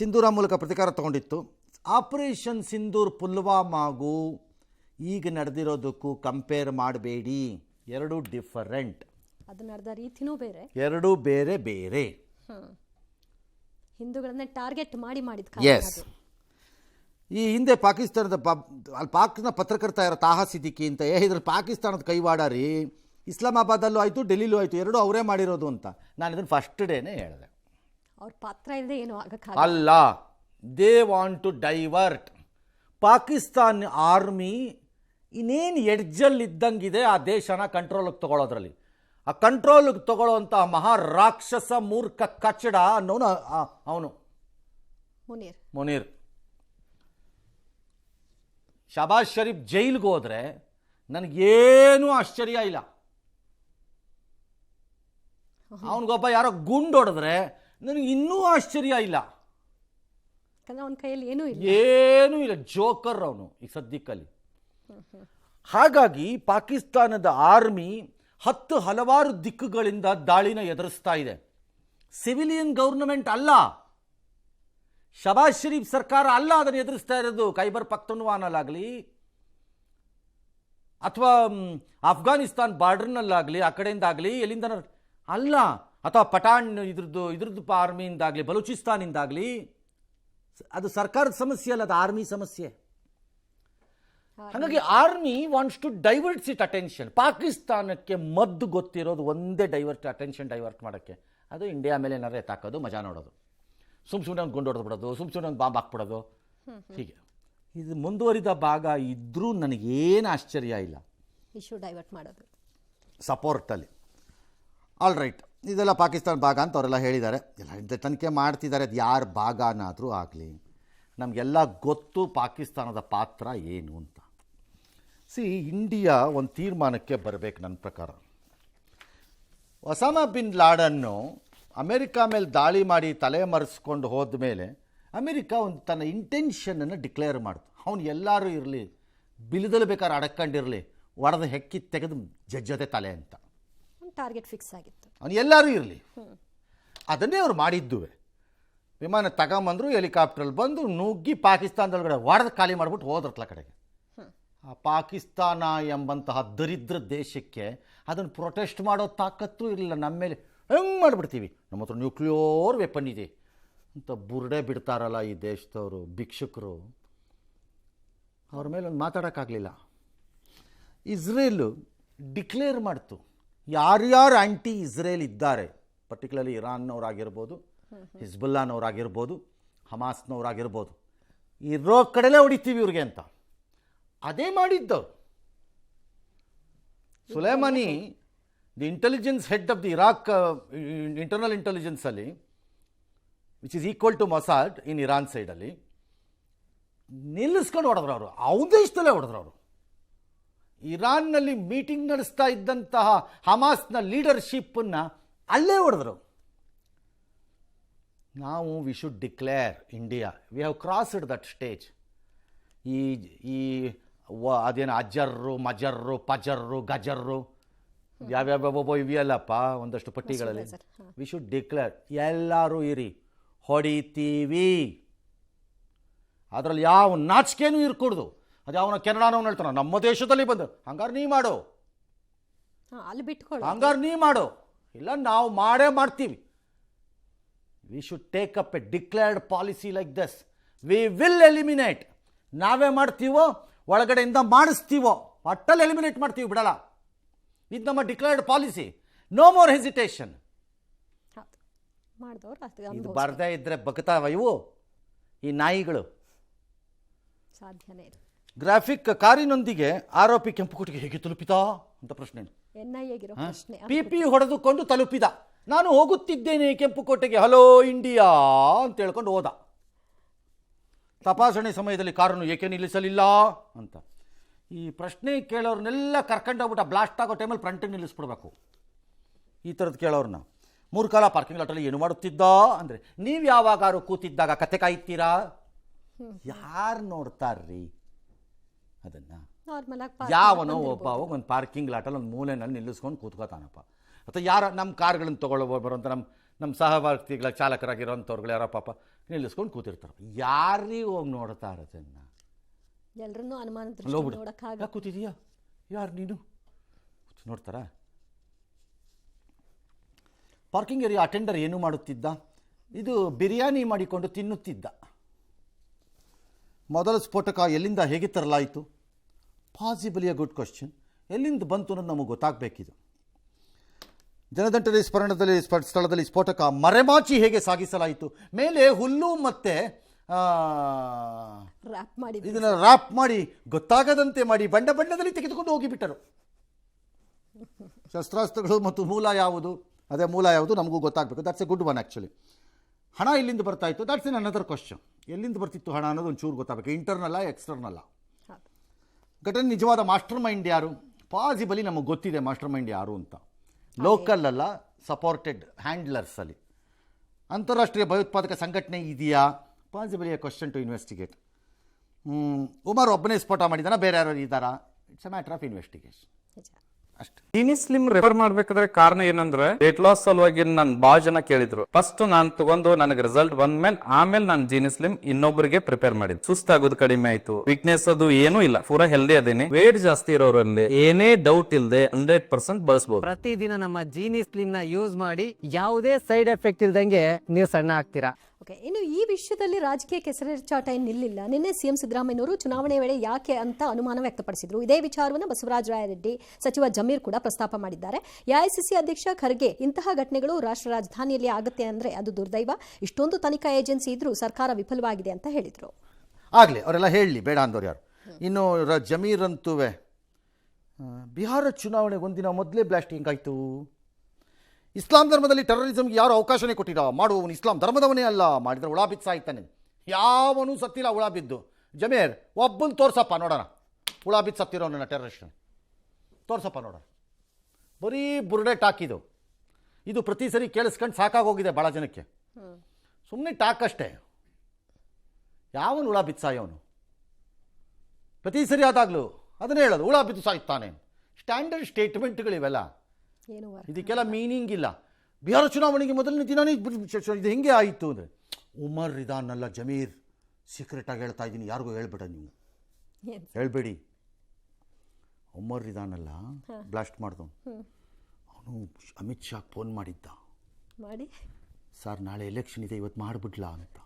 ಸಿಂಧೂರ ಮೂಲಕ ಪ್ರತಿಕಾರ ತಗೊಂಡಿತ್ತು. ಆಪರೇಷನ್ ಸಿಂಧೂರ್ ಪುಲ್ವಾಮಾಗೂ ಈಗ ನಡೆದಿರೋದಕ್ಕೂ ಕಂಪೇರ್ ಮಾಡಬೇಡಿ, ಎರಡು ಡಿಫರೆಂಟ್. ಅದು ನಡೆದ ರೀತಿನೂ ಬೇರೆ, ಎರಡು ಬೇರೆ ಬೇರೆ. ಹಿಂದೂಗಳನ್ನೇ ಟಾರ್ಗೆಟ್ ಮಾಡಿದ ಎಸ್. ಈ ಹಿಂದೆ ಪಾಕಿಸ್ತಾನದ ಅಲ್ಲಿ ಪಾಕ್ನ ಪತ್ರಕರ್ತ ಇರೋ ತಾಹಾ ಸಿದ್ದಿಕಿ ಅಂತ, ಇದ್ರಲ್ಲಿ ಪಾಕಿಸ್ತಾನದ ಕೈವಾಡ ರೀ, ಇಸ್ಲಾಮಾಬಾದಲ್ಲೂ ಆಯಿತು ಡೆಲ್ಲಿಲೂ ಆಯಿತು, ಎರಡೂ ಅವರೇ ಮಾಡಿರೋದು ಅಂತ ನಾನು ಇದನ್ನು ಫಸ್ಟ್ ಡೇನೇ ಹೇಳಿದೆ. ಅವ್ರ ಪಾತ್ರ ಇಲ್ಲದೆ ಏನು ಆಗಕ್ಕೆ ಅಲ್ಲ, they want to divert. Pakistan army ಇನ್ನೇನು ಎಡ್ಜಲ್ಲಿದ್ದಂಗಿದೆ ಆ ದೇಶನ ಕಂಟ್ರೋಲಿಗೆ ತಗೊಳ್ಳೋದ್ರಲ್ಲಿ. ಆ ಕಂಟ್ರೋಲಿಗೆ ತಗೊಳ್ಳೋವಂಥ ಮಹಾರಾಕ್ಷಸ ಮೂರ್ಖ ಕಚ್ಚಡ ಅನ್ನೋನು ಅವನು ಮುನೀರ್. ಶಹಬಾಜ್ ಶರೀಫ್ ಜೈಲಿಗೆ ಹೋದರೆ ನನಗೇನೂ ಆಶ್ಚರ್ಯ ಇಲ್ಲ. ಅವನಿಗೊಬ್ಬ ಯಾರೋ ಗುಂಡು ಹೊಡೆದ್ರೆ ನನಗೆ ಇನ್ನೂ ಆಶ್ಚರ್ಯ ಇಲ್ಲ. ಅವನ ಕೈಯಲ್ಲಿ ಏನೂ ಇಲ್ಲ, ಜೋಕರ್ ಅವನು ಈ ಸದ್ಯಕ್ಕಲ್ಲಿ. ಹಾಗಾಗಿ ಪಾಕಿಸ್ತಾನದ ಆರ್ಮಿ ಹಲವಾರು ದಿಕ್ಕುಗಳಿಂದ ದಾಳಿನ ಎದುರಿಸ್ತಾ ಇದೆ. ಸಿವಿಲಿಯನ್ ಗೌರ್ನಮೆಂಟ್ ಅಲ್ಲ, ಶಹಬಾಜ್ ಶರೀಫ್ ಸರ್ಕಾರ ಅಲ್ಲ ಅದನ್ನು ಎದುರಿಸ್ತಾ ಇರೋದು. ಖೈಬರ್ ಪಖ್ತೂನ್ವಾನಲ್ಲಾಗಲಿ ಅಥವಾ ಅಫ್ಘಾನಿಸ್ತಾನ್ ಬಾರ್ಡರ್ನಲ್ಲಾಗಲಿ ಆ ಕಡೆಯಿಂದಾಗಲಿ ಎಲ್ಲಿಂದ ಅಲ್ಲ, ಅಥವಾ ಪಠಾಣ್ ಇದ್ರದ್ದು ಆರ್ಮಿಯಿಂದಾಗಲಿ ಬಲೂಚಿಸ್ತಾನಿಂದಾಗಲಿ. ಅದು ಸರ್ಕಾರದ ಸಮಸ್ಯೆ ಅಲ್ಲ, ಅದು ಆರ್ಮಿ ಸಮಸ್ಯೆ. ಹಾಗಾಗಿ army wants to diverts it attention. ಪಾಕಿಸ್ತಾನಕ್ಕೆ ಮದ್ದು ಗೊತ್ತಿರೋದು ಒಂದೇ ಅಟೆನ್ಷನ್ ಡೈವರ್ಟ್ ಮಾಡೋಕ್ಕೆ, ಅದು ಇಂಡಿಯಾ ಮೇಲೆ ಏನಾರು ಎತ್ತಾಕೋದು, ಮಜಾ ನೋಡೋದು, ಸುಮ್ಮನೆ ಒಂದು ಗುಂಡು ಹೊಡೆದು ಬಿಡೋದು, ಸುಮ್ಮನೆ ಒಂದು ಬಾಂಬ್ ಹಾಕ್ಬಿಡೋದು. ಹೀಗೆ ಇದು ಮುಂದುವರಿದ ಭಾಗ ಇದ್ರೂ ನನಗೇನು ಆಶ್ಚರ್ಯ ಇಲ್ಲ ಇಶ್ಯೂ ಡೈವರ್ಟ್ ಮಾಡೋದು ಸಪೋರ್ಟಲ್ಲಿ. ಆಲ್ ರೈಟ್, ಇದೆಲ್ಲ ಪಾಕಿಸ್ತಾನ ಭಾಗ ಅಂತ ಅವರೆಲ್ಲ ಹೇಳಿದ್ದಾರೆ, ಎಲ್ಲ ತನಿಖೆ ಮಾಡ್ತಿದ್ದಾರೆ. ಅದು ಯಾರ ಭಾಗನಾದರೂ ಆಗಲಿ, ನಮಗೆಲ್ಲ ಗೊತ್ತು ಪಾಕಿಸ್ತಾನದ ಪಾತ್ರ ಏನು ಅಂತ. ಇಂಡಿಯಾ ಒಂದು ತೀರ್ಮಾನಕ್ಕೆ ಬರಬೇಕು ನನ್ನ ಪ್ರಕಾರ. ಒಸಾಮಾ ಬಿನ್ ಲಾಡನ್ನು ಅಮೆರಿಕ ಮೇಲೆ ದಾಳಿ ಮಾಡಿ ತಲೆ ಮರೆಸ್ಕೊಂಡು ಹೋದ ಮೇಲೆ ಅಮೆರಿಕ ಒಂದು ತನ್ನ ಇಂಟೆನ್ಷನನ್ನು ಡಿಕ್ಲೇರ್ ಮಾಡ್ತು. ಅವನು ಎಲ್ಲರೂ ಇರಲಿ, ಬಿಲದಲ್ಲಿ ಬೇಕಾದ್ರೆ ಅಡಕೊಂಡಿರಲಿ, ಒಡೆದು ಹೆಕ್ಕಿ ತೆಗೆದು ಜಜ್ಜದೆ ತಲೆ ಅಂತ ಟಾರ್ಗೆಟ್ ಫಿಕ್ಸ್ ಆಗಿತ್ತು. ಅವನು ಎಲ್ಲರೂ ಇರಲಿ, ಅದನ್ನೇ ಅವ್ರು ಮಾಡಿದ್ದುವೆ. ವಿಮಾನ ತಗೊಂಬಂದರು, ಹೆಲಿಕಾಪ್ಟ್ರಲ್ಲಿ ಬಂದು ನುಗ್ಗಿ ಪಾಕಿಸ್ತಾನದೊಳಗಡೆ ಒಡೆದು ಖಾಲಿ ಮಾಡಿಬಿಟ್ಟು ಹೋದ್ರತ್ಲ ಕಡೆಗೆ. ಆ ಪಾಕಿಸ್ತಾನ ಎಂಬಂತಹ ದರಿದ್ರ ದೇಶಕ್ಕೆ ಅದನ್ನು ಪ್ರೊಟೆಸ್ಟ್ ಮಾಡೋ ತಾಕತ್ತು ಇರಲಿಲ್ಲ. ನಮ್ಮ ಮೇಲೆ ಹೆಂಗೆ ಮಾಡಿಬಿಡ್ತೀವಿ, ನಮ್ಮ ಹತ್ರ ನ್ಯೂಕ್ಲಿಯರ್ ವೆಪನ್ ಇದೆ ಅಂತ ಬುರ್ಡೆ ಬಿಡ್ತಾರಲ್ಲ ಈ ದೇಶದವರು ಭಿಕ್ಷುಕರು, ಅವ್ರ ಮೇಲೆ ಒಂದು ಮಾತಾಡೋಕ್ಕಾಗಲಿಲ್ಲ. ಇಸ್ರೇಲು ಡಿಕ್ಲೇರ್ ಮಾಡ್ತು ಯಾರ್ಯಾರು ಆ್ಯಂಟಿ ಇಸ್ರೇಲ್ ಇದ್ದಾರೆ, ಪರ್ಟಿಕ್ಯುಲರ್ಲಿ ಇರಾನ್ನವರಾಗಿರ್ಬೋದು, ಹಿಜ್ಬುಲ್ಲಾನವರಾಗಿರ್ಬೋದು, ಹಮಾಸ್ನವರಾಗಿರ್ಬೋದು, ಇರೋ ಕಡೆಲೇ ಹೊಡಿತೀವಿ ಇವ್ರಿಗೆ ಅಂತ. ಅದೇ ಮಾಡಿದ್ದವ್ರು. Soleimani the intelligence head of the Iraq internal ಇಂಟೆಲಿಜೆನ್ಸಲ್ಲಿ, which is equal to Mossad in Iran ಸೈಡಲ್ಲಿ, ನಿಲ್ಲಿಸ್ಕೊಂಡು ಹೊಡೆದ್ರು ಅವರು. ದೇಶದಲ್ಲೇ ಹೊಡೆದ್ರು ಅವರು. ಇರಾನ್ನಲ್ಲಿ ಮೀಟಿಂಗ್ ನಡೆಸ್ತಾ ಇದ್ದಂತಹ ಹಮಾಸ್ನ ಲೀಡರ್ಶಿಪ್ಪನ್ನು ಅಲ್ಲೇ ಹೊಡೆದ್ರು. ನಾವು we should declare India, we have crossed that stage. ಈ ಅದೇನು ಅಜರ್ರು, ಮಜರ್ರು, ಪಜರ್ರು, ಗಜರ್ರು, ಯಾವ್ಯಾವ ಇವೆಯಲ್ಲಪ್ಪ ಒಂದಷ್ಟು ಪಟ್ಟಿಗಳಲ್ಲಿ. ವಿ ಶುಡ್ ಡಿಕ್ಲೇರ್, ಎಲ್ಲರೂ ಇರಿ, ಹೊಡಿತೀವಿ. ಅದರಲ್ಲಿ ಯಾವ ನಾಚಿಕೆನೂ ಇರ್ಕೊಡ್ದು. ಅದು ಅವನ ಕೆನಡಾನವನು ಹೇಳ್ತಾನೆ ನಮ್ಮ ದೇಶದಲ್ಲಿ ಬಂದು, ಹಂಗಾರೆ ನೀ ಮಾಡು, ಅಲ್ಲಿ ಬಿಟ್ಕೊಳ್ಳಿ, ಹಂಗಾರೆ ನೀ ಮಾಡು, ಇಲ್ಲ ನಾವು ಮಾಡೇ ಮಾಡ್ತೀವಿ. We should take up A declared policy like this. We will eliminate. ನಾವೇ ಮಾಡ್ತೀವೋ ಒಳಗಡೆಯಿಂದ ಮಾಡಿಸ್ತೀವೋ ಒಟ್ಟಲ್ಲಿ ಎಲಿಮಿನೇಟ್ ಮಾಡ್ತೀವಿ, ಬಿಡಲ್ಲ. ಇದು ನಮ್ಮ declared policy. No more hesitation. ಇದು ಬರದೇ ಇದ್ರೆ ಬಗ್ತಾವ ಇವು ಈ ನಾಯಿಗಳು. ಸಾಧ್ಯನೇ. ಗ್ರಾಫಿಕ್ ಕಾರಿನೊಂದಿಗೆ ಆರೋಪಿ ಕೆಂಪುಕೋಟೆಗೆ ಹೇಗೆ ತಲುಪಿದ ಅಂತ ಪ್ರಶ್ನೆ. ಪಿಪಿ ಹೊಡೆದುಕೊಂಡು ತಲುಪಿದ. ನಾನು ಹೋಗುತ್ತಿದ್ದೇನೆ ಕೆಂಪುಕೋಟೆಗೆ, ಹಲೋ ಇಂಡಿಯಾ ಅಂತ ಹೇಳ್ಕೊಂಡು ಹೋದ. ತಪಾಸಣೆ ಸಮಯದಲ್ಲಿ ಕಾರನ್ನು ಏಕೆ ನಿಲ್ಲಿಸಲಿಲ್ಲ ಅಂತ ಈ ಪ್ರಶ್ನೆ ಕೇಳೋರ್ನೆಲ್ಲ ಕರ್ಕೊಂಡೋಗ್ಬಿಟ್ಟು ಬ್ಲಾಸ್ಟ್ ಆಗೋ ಟೈಮಲ್ಲಿ ಫ್ರಂಟಿಗೆ ನಿಲ್ಲಿಸ್ಬಿಡ್ಬೇಕು. ಈ ಥರದ್ದು ಕೇಳೋರ್ನ 3 ಕಾಲ ಪಾರ್ಕಿಂಗ್ ಲಾಟಲ್ಲಿ ಏನು ಮಾಡುತ್ತಿದ್ದ ಅಂದರೆ, ನೀವು ಯಾವಾಗಾರು ಕೂತಿದ್ದಾಗ ಕತೆ ಕಾಯ್ತೀರಾ? ಯಾರು ನೋಡ್ತಾರ್ರಿ ಅದನ್ನು? ಯಾವನೋ ಒಬ್ಬ ಒಂದು ಪಾರ್ಕಿಂಗ್ ಲಾಟಲ್ಲಿ ಒಂದು ಮೂಲೆನಲ್ಲಿ ನಿಲ್ಲಿಸ್ಕೊಂಡು ಕೂತ್ಕೋತಾನಪ್ಪ. ಅಥವಾ ಯಾರ ನಮ್ಮ ಕಾರ್ಗಳನ್ನು ತೊಗೊಳ್ಳೋ ಬರುವಂಥ ನಮ್ಮ ಸಹವರ್ತಿಗಳ ಚಾಲಕರಾಗಿರೋಂಥವ್ರುಗಳು ಯಾರೋ ಪಾಪ ನಿಲ್ಲಿಸ್ಕೊಂಡು ಕೂತಿರ್ತಾರೆ. ಯಾರಿಗೆ ಹೋಗಿ ನೋಡ್ತಾರೆ ಅದನ್ನು? ಎಲ್ಲರನ್ನೂ ಅನುಮಾನ ಹೋಗ್ಬಿಡು, ನೋಡೋಕ್ಕಾಗ ಯಾಕೆ ಕೂತಿದೀಯಾ, ಯಾರು ನೀನು ನೋಡ್ತಾರಾ? ಪಾರ್ಕಿಂಗ್ ಏರಿಯಾ ಅಟೆಂಡರ್ ಏನು ಮಾಡುತ್ತಿದ್ದ? ಇದು ಬಿರಿಯಾನಿ ಮಾಡಿಕೊಂಡು ತಿನ್ನುತ್ತಿದ್ದ. ಮೊದಲ ಸ್ಫೋಟಕ ಎಲ್ಲಿಂದ ಹೇಗೆ ತರಲಾಯಿತು? Possibly a good question. ಎಲ್ಲಿಂದ ಬಂತು ಅನ್ನೋದು ನಮಗೆ ಗೊತ್ತಾಗಬೇಕಿದು. ಜನದಟ್ಟಣೆ ಸ್ಥಳದಲ್ಲಿ ಸ್ಫೋಟಕ ಮರೆಮಾಚಿ ಹೇಗೆ ಸಾಗಿಸಲಾಯಿತು? ಮೇಲೆ ಹುಲ್ಲು ಮತ್ತು ರ್ಯಾಪ್ ಮಾಡಿ ಇದನ್ನು ರ್ಯಾಪ್ ಮಾಡಿ ಗೊತ್ತಾಗದಂತೆ ಮಾಡಿ ಬಣ್ಣದಲ್ಲಿ ತೆಗೆದುಕೊಂಡು ಹೋಗಿಬಿಟ್ಟರು. ಶಸ್ತ್ರಾಸ್ತ್ರಗಳು ಮತ್ತು ಮೂಲ ಯಾವುದು? ಅದೇ ಮೂಲ ಯಾವುದು ನಮಗೂ ಗೊತ್ತಾಗಬೇಕು. That's A good one actually. ಹಣ ಎಲ್ಲಿಂದ ಬರ್ತಾ ಇತ್ತು? That's N another question. ಎಲ್ಲಿಂದ ಬರ್ತಿತ್ತು ಹಣ ಅನ್ನೋದು ಒಂಚೂರು ಗೊತ್ತಾಗಬೇಕು. ಇಂಟರ್ನಲ್ಲ ಎಕ್ಸ್ಟರ್ನಲ್ಲ? ಘಟನೆ ನಿಜವಾದ ಮಾಸ್ಟರ್ ಮೈಂಡ್ ಯಾರು? ಪಾಸಿಬಲಿ ನಮಗೆ ಗೊತ್ತಿದೆ ಮಾಸ್ಟರ್ ಮೈಂಡ್ ಯಾರು ಅಂತ. ಲೋಕಲ್ ಅಲ್ಲ, ಸಪೋರ್ಟೆಡ್ ಹ್ಯಾಂಡ್ಲರ್ಸಲ್ಲಿ. ಅಂತಾರಾಷ್ಟ್ರೀಯ ಭಯೋತ್ಪಾದಕ ಸಂಘಟನೆ ಇದೆಯಾ? Possibly a question to investigate. Umar ಒಬ್ಬನೇ ಸ್ಫೋಟ ಮಾಡಿದಾನ, ಬೇರೆ ಯಾರು ಇದ್ದಾರಾ? It's a matter of investigation ಅಷ್ಟೇ. ಜೀನಿ ಸ್ಲಿಮ್ ರೆಫರ್ ಮಾಡ್ಬೇಕಾದ್ರೆ ಕಾರಣ ಏನಂದ್ರೆ ವೇಟ್ ಲಾಸ್ ಸಲುವಾಗಿ ನನ್ ಬಾಳ ಜನ ಕೇಳಿದ್ರು. ಫಸ್ಟ್ ನಾನ್ ತಗೊಂಡು ನನಗೆ ರಿಸಲ್ಟ್ ಬಂದ್ಮೇಲೆ ಆಮೇಲೆ ನಾನು ಜೀನಿ ಸ್ಲಿಮ್ ಇನ್ನೊಬ್ಬರಿಗೆ ಪ್ರಿಪೇರ್ ಮಾಡಿದ್. ಸುಸ್ತಾಗೋದು ಕಡಿಮೆ ಆಯ್ತು, ವೀಕ್ನೆಸ್ ಅದು ಏನೂ ಇಲ್ಲ, ಪೂರಾ ಹೆಲ್ದಿ ಅದೇನಿ. ವೇಟ್ ಜಾಸ್ತಿ ಇರೋರಲ್ಲಿ ಏನೇ ಡೌಟ್ ಇಲ್ಲದೆ 100% ಬಳಸಬಹುದು. ಪ್ರತಿದಿನ ನಮ್ಮ ಜೀನಿ ಸ್ಲಿಮ್ ನ ಯೂಸ್ ಮಾಡಿ ಯಾವುದೇ ಸೈಡ್ ಎಫೆಕ್ಟ್ ಇಲ್ದಂಗೆ ನೀವು ಸಣ್ಣ ಆಗ್ತೀರಾ. ಓಕೆ, ಇನ್ನು ಈ ವಿಷಯದಲ್ಲಿ ರಾಜಕೀಯ ಕೆಸರೆಚಾಟ ಏನು ನಿಲ್ಲಿಲ್ಲ. ನಿನ್ನೆ ಸಿಎಂ ಸಿದ್ದರಾಮಯ್ಯನವರು ಚುನಾವಣೆ ವೇಳೆ ಯಾಕೆ ಅಂತ ಅನುಮಾನ ವ್ಯಕ್ತಪಡಿಸಿದ್ರು. ಇದೇ ವಿಚಾರವನ್ನು ಬಸವರಾಜ ರಾಯರೆಡ್ಡಿ, ಸಚಿವ ಜಮೀರ್ ಕೂಡ ಪ್ರಸ್ತಾಪ ಮಾಡಿದ್ದಾರೆ. ಎಐಸಿಸಿ ಅಧ್ಯಕ್ಷ ಖರ್ಗೆ, ಇಂತಹ ಘಟನೆಗಳು ರಾಷ್ಟ್ರ ರಾಜಧಾನಿಯಲ್ಲಿ ಆಗುತ್ತೆ ಅಂದ್ರೆ ಅದು ದುರ್ದೈವ. ಇಷ್ಟೊಂದು ತನಿಖಾ ಏಜೆನ್ಸಿ ಇದ್ರೂ ಸರ್ಕಾರ ವಿಫಲವಾಗಿದೆ ಅಂತ ಹೇಳಿದ್ರು. ಆಗಲಿ, ಅವರೆಲ್ಲ ಹೇಳಲಿ, ಬೇಡ ಅಂದವ್ರು ಯಾರು. ಇನ್ನು ಜಮೀರ್ ಅಂತೂ ಬಿಹಾರ ಚುನಾವಣೆಗೆ ಒಂದಿನ ಮೊದಲೇ ಬ್ಲಾಸ್ಟ್ ಹೆಂಗಾಯ್ತು? ಇಸ್ಲಾಂ ಧರ್ಮದಲ್ಲಿ ಟೆರರಿಸಮ್ಗೆ ಯಾರು ಅವಕಾಶನೇ ಕೊಟ್ಟಿರ? ಮಾಡುವವನು ಇಸ್ಲಾಂ ಧರ್ಮದವನೇ ಅಲ್ಲ, ಮಾಡಿದರೆ ಹುಳ ಬಿದ್ದು ಸಾಯ್ತಾನೆ. ಯಾವನೂ ಸತ್ತಿಲ್ಲ ಹುಳ ಬಿದ್ದು. ಜಮೀರ್ ಒಬ್ಬನ ತೋರ್ಸಪ್ಪ ನೋಡೋಣ, ಹುಳ ಬಿದ್ದು ಸತ್ತಿರೋನ ಟೆರರಿಸ್ಟ್ ತೋರ್ಸಪ್ಪ ನೋಡೋಣ. ಬರೀ ಬುರುಡೆ ಟಾಕ್ ಇದು. ಇದು ಪ್ರತಿ ಸರಿ ಕೇಳಿಸ್ಕೊಂಡು ಸಾಕಾಗೋಗಿದೆ ಭಾಳ ಜನಕ್ಕೆ. ಸುಮ್ಮನೆ ಟಾಕ್ ಅಷ್ಟೇ. ಯಾವನು ಹುಳ ಬಿದ್ದು ಸಾಯೋನು? ಪ್ರತಿ ಸರಿ ಆದಾಗಲೂ ಅದನ್ನೇ ಹೇಳೋದು, ಹುಳ ಬಿದ್ದು ಸಾಯ್ತಾನೆ. ಸ್ಟ್ಯಾಂಡರ್ಡ್ ಸ್ಟೇಟ್ಮೆಂಟ್ಗಳಿವೆಲ್ಲ, ಇದಕ್ಕೆಲ್ಲ ಮೀನಿಂಗ್ ಇಲ್ಲ. ಬಿಹಾರ ಚುನಾವಣೆಗೆ ಮೊದಲನೇ ದಿನನೇ ಇದು ಹೆಂಗೆ ಆಯಿತು ಅಂದರೆ, ಉಮರ್ ಇದಾನಲ್ಲ ಜಮೀರ್, ಸೀಕ್ರೆಟಾಗಿ ಹೇಳ್ತಾ ಇದ್ದೀನಿ, ಯಾರಿಗೂ ಹೇಳ್ಬೇಡ ನೀವು, ಹೇಳ್ಬೇಡಿ. ಉಮರ್ ಇದಾನಲ್ಲ ಬ್ಲಾಸ್ಟ್ ಮಾಡ್ದು, ಅವನು ಅಮಿತ್ ಶಾ ಫೋನ್ ಮಾಡಿದ್ದ, ಮಾಡಿ ಸರ್ ನಾಳೆ ಎಲೆಕ್ಷನ್ ಇದೆ, ಇವತ್ತು ಮಾಡಿಬಿಡ್ಲಾ ಅಂತ.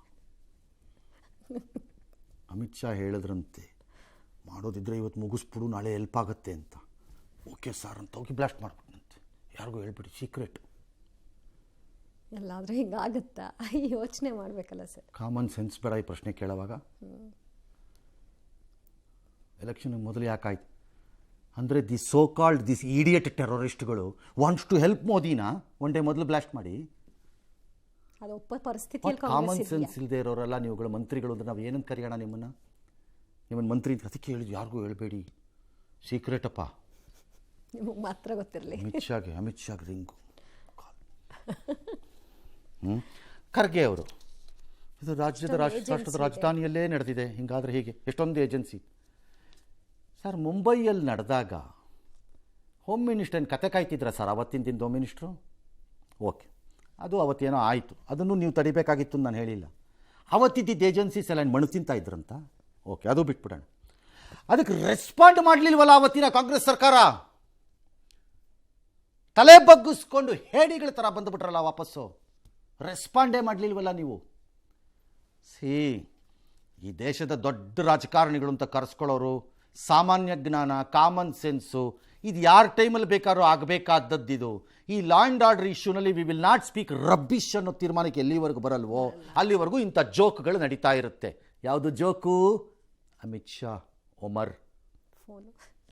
ಅಮಿತ್ ಶಾ ಹೇಳಿದ್ರಂತೆ, ಮಾಡೋದಿದ್ರೆ ಇವತ್ತು ಮುಗಿಸ್ಬಿಡು, ನಾಳೆ ಹೆಲ್ಪ್ ಆಗುತ್ತೆ ಅಂತ. ಓಕೆ ಸರ್ ಅಂತ ಹೋಗಿ ಬ್ಲಾಸ್ಟ್ ಮಾಡ್ಬಿಟ್ನಂತೆ. ಯಾರಿಗೂ ಹೇಳ್ಬಿಡಿ, ಸೀಕ್ರೆಟ್. ಎಲ್ಲಾದರೂ ಹಿಂಗಾಗುತ್ತಾ? ಯೋಚನೆ ಮಾಡಬೇಕಲ್ಲ ಸರ್. ಕಾಮನ್ ಸೆನ್ಸ್ ಬೇಡ ಈ ಪ್ರಶ್ನೆ ಕೇಳುವಾಗ. ಎಲೆಕ್ಷನ್ಗೆ ಮೊದಲು ಯಾಕಾಯ್ತು ಅಂದರೆ, the so called this idiot ಟೆರರಿಸ್ಟ್ಗಳು ವಾಂಟ್ಸ್ ಟು ಹೆಲ್ಪ್ ಮೋದಿನ ಒನ್ ಡೇ ಮೊದಲು ಬ್ಲಾಸ್ಟ್ ಮಾಡಿ. ಅದು ಒಪ್ಪ ಪರಿಸ್ಥಿತಿಯಲ್ಲಿ ಕಾಮನ್ ಸೆನ್ಸ್ ಇಲ್ಲದೆ ಇರೋರೆಲ್ಲ ನೀವುಗಳು ಮಂತ್ರಿಗಳು ಅಂದರೆ ನಾವು ಏನಂತ ಕರೆಯೋಣ ನಿಮ್ಮನ್ನು? ನಿಮ್ಮನ್ನು ಮಂತ್ರಿ ಅಂತ ಅದಕ್ಕೆ ಹೇಳಿದ್ದು, ಯಾರಿಗೂ ಹೇಳ್ಬೇಡಿ, ಸೀಕ್ರೆಟಪ್ಪ. ನಿಮಗೆ ಮಾತ್ರ ಗೊತ್ತಿರಲಿ. ಅಮಿತ್ ಶಾಗೆ ರಿಂಗು. ಖರ್ಗೆ ಅವರು, ಇದು ರಾಜ್ಯದ ರಾಷ್ಟ್ರದ ರಾಜಧಾನಿಯಲ್ಲೇ ನಡೆದಿದೆ, ಹಿಂಗಾದರೆ ಹೀಗೆ ಎಷ್ಟೊಂದು ಏಜೆನ್ಸಿ. ಸರ್ ಮುಂಬೈಯಲ್ಲಿ ನಡೆದಾಗ ಹೋಮ್ ಮಿನಿಸ್ಟರ್ ಕತೆ ಕಾಯ್ತಿದ್ರ ಸರ್ ಅವತ್ತಿನ ದಿನದ ಹೋಮ್ ಮಿನಿಸ್ಟ್ರು? ಓಕೆ, ಅದು ಅವತ್ತೇನೋ ಆಯಿತು, ಅದನ್ನು ನೀವು ತಡಿಬೇಕಾಗಿತ್ತು ನಾನು ಹೇಳಿಲ್ಲ. ಅವತ್ತಿದ್ದಿದ್ದು ಏಜೆನ್ಸೀಸ್ ಎಲ್ಲ ಮಣ್ಣು ತಿಂತಾ ಇದ್ರಂತ. ಓಕೆ, ಅದು ಬಿಟ್ಬಿಡೋಣ. ಅದಕ್ಕೆ ರೆಸ್ಪಾಂಡ್ ಮಾಡಲಿಲ್ವಲ್ಲ ಅವತ್ತಿನ ಕಾಂಗ್ರೆಸ್ ಸರ್ಕಾರ. ತಲೆ ಬಗ್ಗಿಸ್ಕೊಂಡು ಹೇಡಿಗಳ ಥರ ಬಂದುಬಿಟ್ರಲ್ಲ ವಾಪಸ್ಸು. ರೆಸ್ಪಾಂಡೇ ಮಾಡಲಿಲ್ವಲ್ಲ ನೀವು. ಈ ದೇಶದ ದೊಡ್ಡ ರಾಜಕಾರಣಿಗಳು ಅಂತ ಕರೆಸ್ಕೊಳ್ಳೋರು, ಸಾಮಾನ್ಯ ಜ್ಞಾನ, ಕಾಮನ್ ಸೆನ್ಸು, ಇದು ಯಾರ ಟೈಮಲ್ಲಿ ಬೇಕಾದ್ರೂ ಆಗಬೇಕಾದದ್ದಿದು. ಈ ಲಾ ಆ್ಯಂಡ್ ಆರ್ಡರ್ ಇಶ್ಯೂನಲ್ಲಿ we will not speak rubbish ಅನ್ನೋ ತೀರ್ಮಾನಕ್ಕೆ ಎಲ್ಲಿವರೆಗೂ ಬರಲ್ವೋ ಅಲ್ಲಿವರೆಗೂ ಇಂಥ ಜೋಕ್ಗಳು ನಡೀತಾ ಇರುತ್ತೆ. ಯಾವುದು ಜೋಕು? ಅಮಿತ್ ಶಾ, ಒಮರ್ ಫೋನು